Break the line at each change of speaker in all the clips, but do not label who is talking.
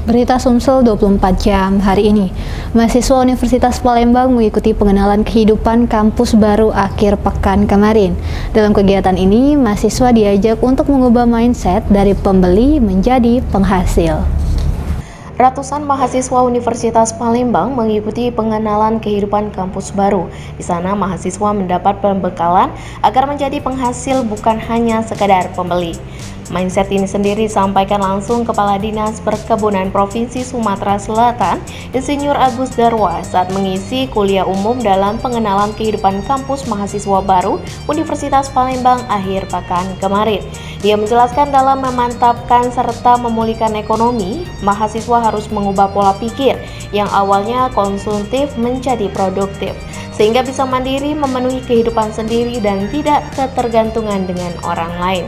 Berita Sumsel 24 jam hari ini. Mahasiswa Universitas Palembang mengikuti pengenalan kehidupan kampus baru akhir pekan kemarin. Dalam kegiatan ini, mahasiswa diajak untuk mengubah mindset dari pembeli menjadi penghasil.
Ratusan mahasiswa Universitas Palembang mengikuti pengenalan kehidupan kampus baru. Di sana mahasiswa mendapat pembekalan agar menjadi penghasil, bukan hanya sekadar pembeli. Mindset ini sendiri disampaikan langsung Kepala Dinas Perkebunan Provinsi Sumatera Selatan, Insinyur Agus Darwa saat mengisi kuliah umum dalam pengenalan kehidupan kampus mahasiswa baru Universitas Palembang akhir pekan kemarin. Dia menjelaskan dalam memantapkan serta memulihkan ekonomi, mahasiswa harus mengubah pola pikir yang awalnya konsumtif menjadi produktif, sehingga bisa mandiri memenuhi kehidupan sendiri dan tidak ketergantungan dengan orang lain.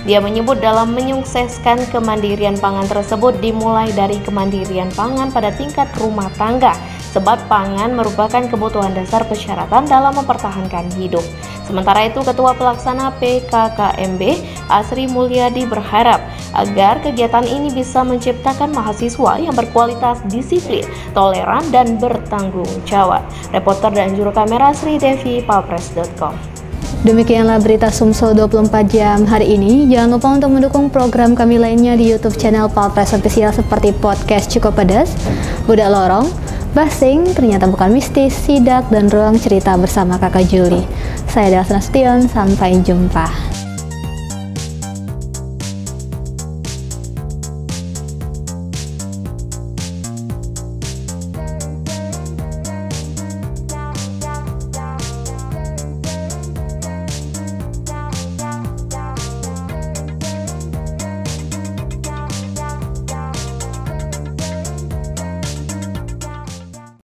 Dia menyebut dalam menyukseskan kemandirian pangan tersebut dimulai dari kemandirian pangan pada tingkat rumah tangga, sebab pangan merupakan kebutuhan dasar persyaratan dalam mempertahankan hidup. Sementara itu, Ketua Pelaksana PKKMB Asri Mulyadi berharap agar kegiatan ini bisa menciptakan mahasiswa yang berkualitas, disiplin, toleran, dan bertanggung jawab. Reporter dan juru kamera Sri Devi, palpres.com.
Demikianlah berita Sumsel 24 jam hari ini. Jangan lupa untuk mendukung program kami lainnya di YouTube channel Palpres Official seperti podcast Cukup Pedas, Budak Lorong, Basing, Ternyata Bukan Mistis, Sidak, dan Ruang Cerita bersama Kakak Juli. Saya Delsa Nasution, sampai jumpa.